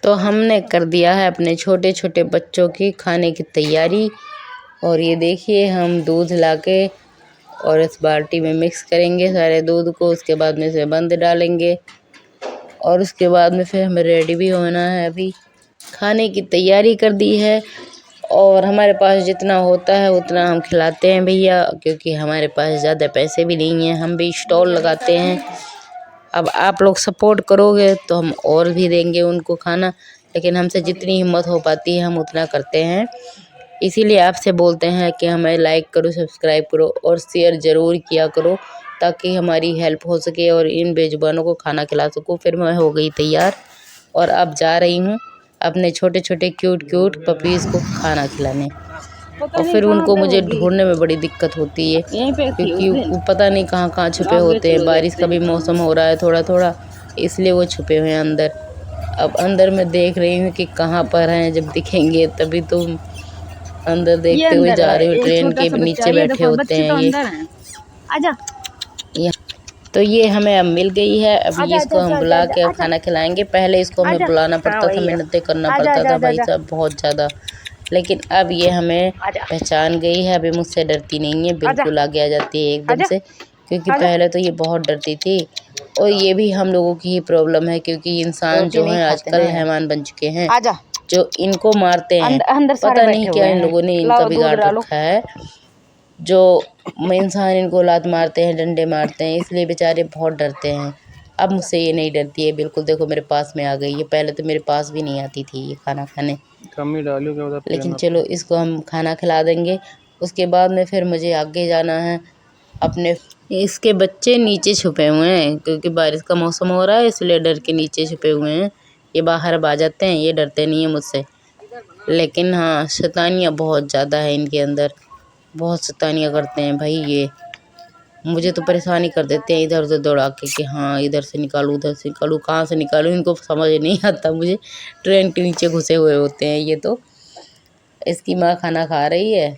तो हमने कर दिया है अपने छोटे छोटे बच्चों की खाने की तैयारी। और ये देखिए हम दूध लाके और इस बाल्टी में मिक्स करेंगे सारे दूध को। उसके बाद में इसे बंद डालेंगे और उसके बाद में फिर हमें रेडी भी होना है। अभी खाने की तैयारी कर दी है और हमारे पास जितना होता है उतना हम खिलाते हैं भैया, क्योंकि हमारे पास ज़्यादा पैसे भी नहीं हैं। हम भी स्टॉल लगाते हैं। अब आप लोग सपोर्ट करोगे तो हम और भी देंगे उनको खाना, लेकिन हमसे जितनी हिम्मत हो पाती है हम उतना करते हैं। इसीलिए आपसे बोलते हैं कि हमें लाइक करो, सब्सक्राइब करो और शेयर ज़रूर किया करो, ताकि हमारी हेल्प हो सके और इन बेजुबानों को खाना खिला सकूँ। फिर मैं हो गई तैयार और अब जा रही हूँ अपने छोटे छोटे क्यूट क्यूट पपीज़ को खाना खिलाने। और फिर उनको मुझे ढूंढने में बड़ी दिक्कत होती है, क्योंकि वो पता नहीं कहाँ कहाँ छुपे होते हैं। बारिश का भी मौसम हो रहा है थोड़ा थोड़ा, इसलिए वो छुपे हुए हैं अंदर। अब अंदर मैं देख रही हूँ कि कहाँ पर हैं, जब दिखेंगे तभी तो अंदर देखते हुए जा रही हूँ। ट्रेन के नीचे बैठे होते हैं ये। आजा। तो ये हमें अब मिल गई है। अभी इसको हम बुला के अब खाना खिलाएंगे। पहले इसको हमें बुलाना पड़ता था, मेहनतें करना पड़ता था भाई साहब बहुत ज़्यादा, लेकिन अब ये हमें पहचान गई है। अभी मुझसे डरती नहीं है, बिल्कुल आगे आ जाती है एकदम से, क्योंकि पहले तो ये बहुत डरती थी। और ये भी हम लोगों की ही प्रॉब्लम है, क्योंकि इंसान जो है आजकल हैवान बन चुके हैं, जो इनको मारते हैं। पता नहीं क्या इन लोगों ने इनका बिगाड़ रखा है, जो इंसान इनको लात मारते हैं, डंडे मारते हैं, इसलिए बेचारे बहुत डरते हैं। अब मुझसे ये नहीं डरती है बिल्कुल। देखो मेरे पास में आ गई है, पहले तो मेरे पास भी नहीं आती थी ये खाना खाने। लेकिन चलो इसको हम खाना खिला देंगे। उसके बाद में फिर मुझे आगे जाना है अपने। इसके बच्चे नीचे छुपे हुए हैं, क्योंकि बारिश का मौसम हो रहा है, इसलिए डर के नीचे छुपे हुए हैं। ये बाहर अब आ जाते हैं, ये डरते नहीं है मुझसे। लेकिन हाँ, शैतानियाँ बहुत ज़्यादा है इनके अंदर, बहुत शैतानियाँ करते हैं भाई ये। मुझे तो परेशानी कर देते हैं इधर उधर दौड़ा के, कि हाँ इधर से निकालूँ उधर से निकालूँ, कहाँ से निकालूँ इनको समझ नहीं आता मुझे। ट्रेन के नीचे घुसे हुए होते हैं ये तो। इसकी माँ खाना खा रही है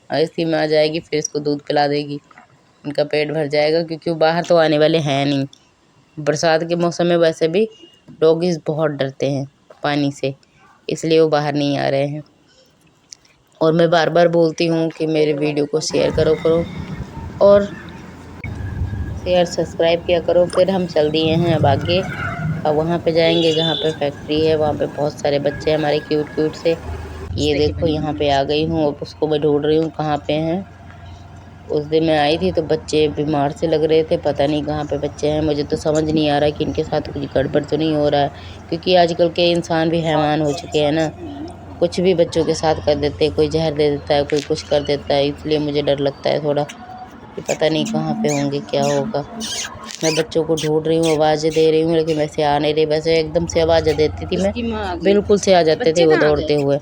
और इसकी माँ जाएगी फिर इसको दूध पिला देगी, इनका पेट भर जाएगा, क्योंकि वो बाहर तो आने वाले हैं नहीं। बरसात के मौसम में वैसे भी डॉगीज़ बहुत डरते हैं पानी से, इसलिए वो बाहर नहीं आ रहे हैं। और मैं बार बार बोलती हूँ कि मेरे वीडियो को शेयर करो और शेयर सब्सक्राइब किया करो। फिर हम चल दिए हैं अब आगे। अब वहाँ पे जाएंगे जहाँ पे फैक्ट्री है, वहाँ पे बहुत सारे बच्चे हमारे क्यूट क्यूट से। ये देखो यहाँ पे आ गई हूँ, अब उसको मैं ढूंढ रही हूँ कहाँ पे हैं। उस दिन मैं आई थी तो बच्चे बीमार से लग रहे थे, पता नहीं कहाँ पे बच्चे हैं। मुझे तो समझ नहीं आ रहा कि इनके साथ कुछ गड़बड़ तो नहीं हो रहा है, क्योंकि आजकल के इंसान भी हैवान हो चुके हैं ना। कुछ भी बच्चों के साथ कर देते हैं, कोई जहर दे देता है, कोई कुछ कर देता है, इसलिए मुझे डर लगता है थोड़ा कि पता नहीं कहाँ पे होंगे, क्या होगा। मैं बच्चों को ढूंढ रही हूँ, आवाज़ें दे रही हूँ, लेकिन वैसे आ नहीं रही। वैसे एकदम से आवाज़ें देती थी मैं, बिल्कुल से आ जाते थे वो दौड़ते हुए।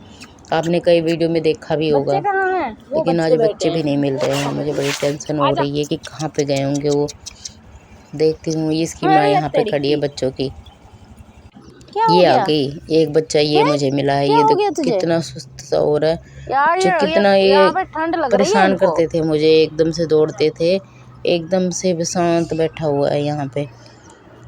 आपने कई वीडियो में देखा भी होगा, लेकिन आज बच्चे भी नहीं मिल रहे हैं। मुझे बड़ी टेंशन हो रही है कि कहाँ पे गए होंगे वो। देखती हूँ इसकी माँ यहाँ पे खड़ी है बच्चों की। ये आ गई, एक बच्चा ये मुझे मिला है। ये देखो कितना सुस्त सा हो रहा है, जो कितना ये परेशान करते थे मुझे, एकदम से दौड़ते थे, एकदम से शांत बैठा हुआ है यहाँ पे।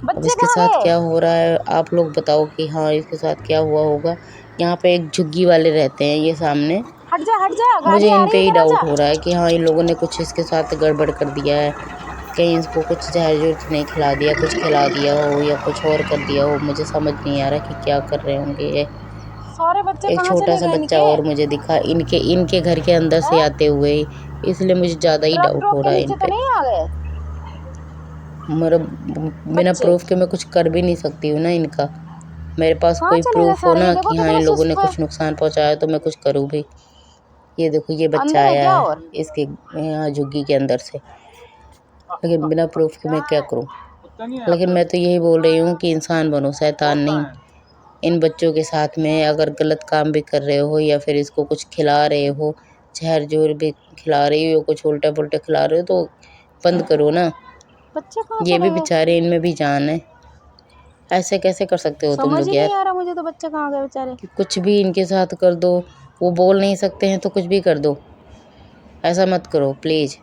अब इसके साथ क्या हो रहा है आप लोग बताओ कि हाँ इसके साथ क्या हुआ होगा। यहाँ पे एक झुग्गी वाले रहते हैं ये सामने। हट जा, मुझे इन पे ही डाउट हो रहा है कि हाँ इन लोगों ने कुछ इसके साथ गड़बड़ कर दिया है, कहीं इसको कुछ जहर नहीं खिला दिया, कुछ खिला दिया हो या कुछ और कर दिया हो। मुझे समझ नहीं आ रहा कि क्या कर रहे होंगे ये। सारे बच्चे एक छोटा सा बच्चा और मुझे दिखा इनके घर के अंदर से आते हुए, इसलिए मुझे ज़्यादा ही डाउट हो रहा है इन पे। मेरा बिना प्रूफ के मैं कुछ कर भी नहीं सकती हूँ ना इनका। मेरे पास कोई प्रूफ हो ना कि हाँ इन लोगों ने कुछ नुकसान पहुँचाया तो मैं कुछ करूँ भी। ये देखो ये बच्चा आया है इसके यहाँ झुग्गी के अंदर से, लेकिन बिना प्रूफ के मैं क्या करूं। लेकिन मैं तो यही बोल रही हूँ कि इंसान बनो, शैतान नहीं। इन बच्चों के साथ में अगर गलत काम भी कर रहे हो या फिर इसको कुछ खिला रहे हो, जहर जोर भी खिला रही हो, कुछ उल्टा पुल्टा खिला रहे हो, तो बंद करो ना। ये भी बेचारे, इनमें भी जान है। ऐसे कैसे कर सकते हो तुम लोग यार। नहीं आ रहा मुझे तो बच्चे कहाँ गए बेचारे। कुछ भी इनके साथ कर दो, वो बोल नहीं सकते हैं तो कुछ भी कर दो। ऐसा मत करो प्लीज़,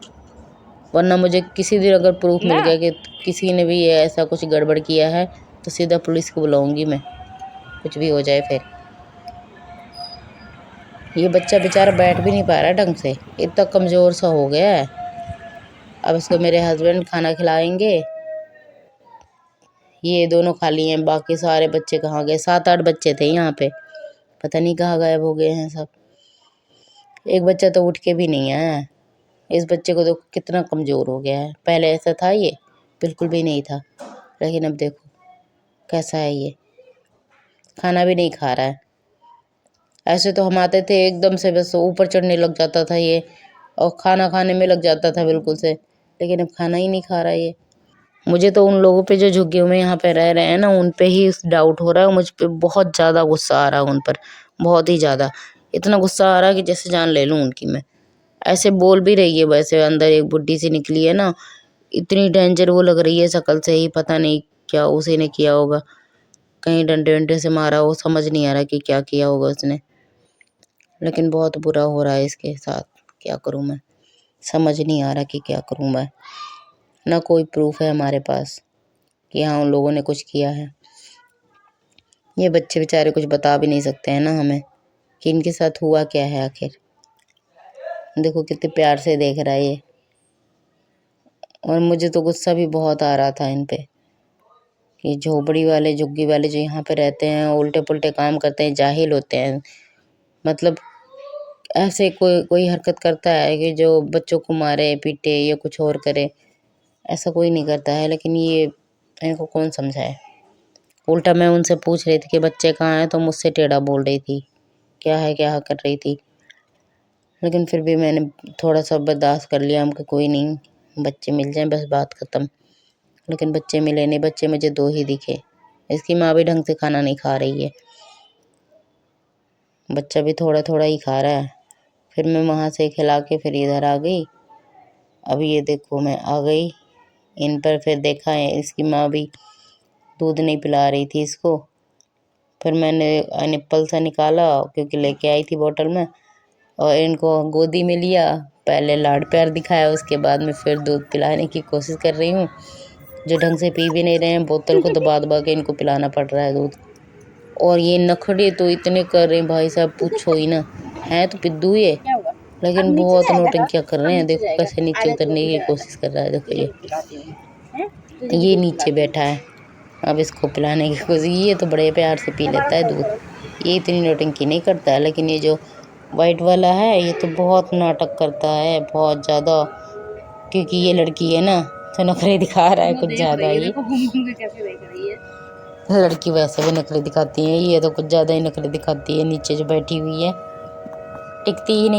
वरना मुझे किसी दिन अगर प्रूफ मिल गया कि किसी ने भी ऐसा कुछ गड़बड़ किया है तो सीधा पुलिस को बुलाऊंगी मैं। कुछ भी हो जाए फिर। ये बच्चा बेचारा बैठ भी नहीं पा रहा ढंग से, इतना कमज़ोर सा हो गया है। अब इसको मेरे हस्बैंड खाना खिलाएंगे। ये दोनों खाली हैं, बाकी सारे बच्चे कहाँ गए? 7-8 बच्चे थे यहाँ पे, पता नहीं कहाँ गायब हो गए हैं सब। एक बच्चा तो उठ के भी नहीं है। इस बच्चे को तो कितना कमज़ोर हो गया है। पहले ऐसा था ये? बिल्कुल भी नहीं था। लेकिन अब देखो कैसा है ये, खाना भी नहीं खा रहा है। ऐसे तो हम आते थे एकदम से बस ऊपर चढ़ने लग जाता था ये, और खाना खाने में लग जाता था बिल्कुल से। लेकिन अब खाना ही नहीं खा रहा ये। मुझे तो उन लोगों पे जो झुग्गी में यहाँ पे रह रहे हैं ना, उन पे ही डाउट हो रहा है। मुझ पे बहुत ज़्यादा गुस्सा आ रहा है उन पर, बहुत ही ज़्यादा। इतना गुस्सा आ रहा है कि जैसे जान ले लूँ उनकी मैं। ऐसे बोल भी रही है, वैसे अंदर एक बुड्ढी सी निकली है ना, इतनी डेंजर वो लग रही है शक्ल से ही। पता नहीं क्या उसी ने किया होगा, कहीं डंडे वंडे से मारा हो, समझ नहीं आ रहा कि क्या किया होगा उसने। लेकिन बहुत बुरा हो रहा है इसके साथ। क्या करूँ मैं, समझ नहीं आ रहा कि क्या करूँ मैं। ना कोई प्रूफ है हमारे पास कि हाँ उन लोगों ने कुछ किया है। ये बच्चे बेचारे कुछ बता भी नहीं सकते हैं ना हमें कि इनके साथ हुआ क्या है आखिर। देखो कितने प्यार से देख रहा है ये। और मुझे तो गुस्सा भी बहुत आ रहा था इन पे कि झोपड़ी वाले झुग्गी वाले जो यहाँ पे रहते हैं उल्टे पुल्टे काम करते हैं, जाहिल होते हैं। मतलब ऐसे कोई कोई हरकत करता है कि जो बच्चों को मारे पीटे या कुछ और करे, ऐसा कोई नहीं करता है। लेकिन ये इनको कौन समझाए। उल्टा मैं उनसे पूछ रही थी कि बच्चे कहाँ हैं, तो मुझसे टेढ़ा बोल रही थी, क्या कर रही थी। लेकिन फिर भी मैंने थोड़ा सा बर्दाश्त कर लिया, हमको कोई नहीं, बच्चे मिल जाएं बस बात ख़त्म। लेकिन बच्चे मिले नहीं, बच्चे मुझे 2 ही दिखे। इसकी माँ भी ढंग से खाना नहीं खा रही है, बच्चा भी थोड़ा थोड़ा ही खा रहा है। फिर मैं वहाँ से खिला के फिर इधर आ गई। अब ये देखो मैं आ गई इन पर, फिर देखा है इसकी माँ भी दूध नहीं पिला रही थी इसको। फिर मैंने निप्पल सा निकाला क्योंकि लेके आई थी बोतल में, और इनको गोदी में लिया। पहले लाड प्यार दिखाया, उसके बाद में फिर दूध पिलाने की कोशिश कर रही हूँ। जो ढंग से पी भी नहीं रहे हैं, बोतल को दबा दबा के इनको पिलाना पड़ रहा है दूध। और ये नखरे तो इतने कर रहे हैं भाई साहब, पूछो ही ना। है तो पिद्दू ये, लेकिन बहुत नौटंकियाँ कर रहे हैं। देखो कैसे नीचे उतरने की कोशिश कर रहा है। देखो ये नीचे बैठा है, अब इसको पिलाने की कोशिश। ये तो बड़े प्यार से पी लेता है दूध, ये इतनी नौटंकी नहीं करता है। लेकिन ये जो वाइट वाला है ये तो बहुत नाटक करता है, बहुत ज़्यादा। क्योंकि ये लड़की है ना, तो नखरे दिखा रहा है कुछ ज़्यादा ही। लड़की वैसे भी नखरे दिखाती है, ये तो कुछ ज़्यादा ही नखरे दिखाती है। नीचे जो बैठी हुई है टिकती ही नहीं।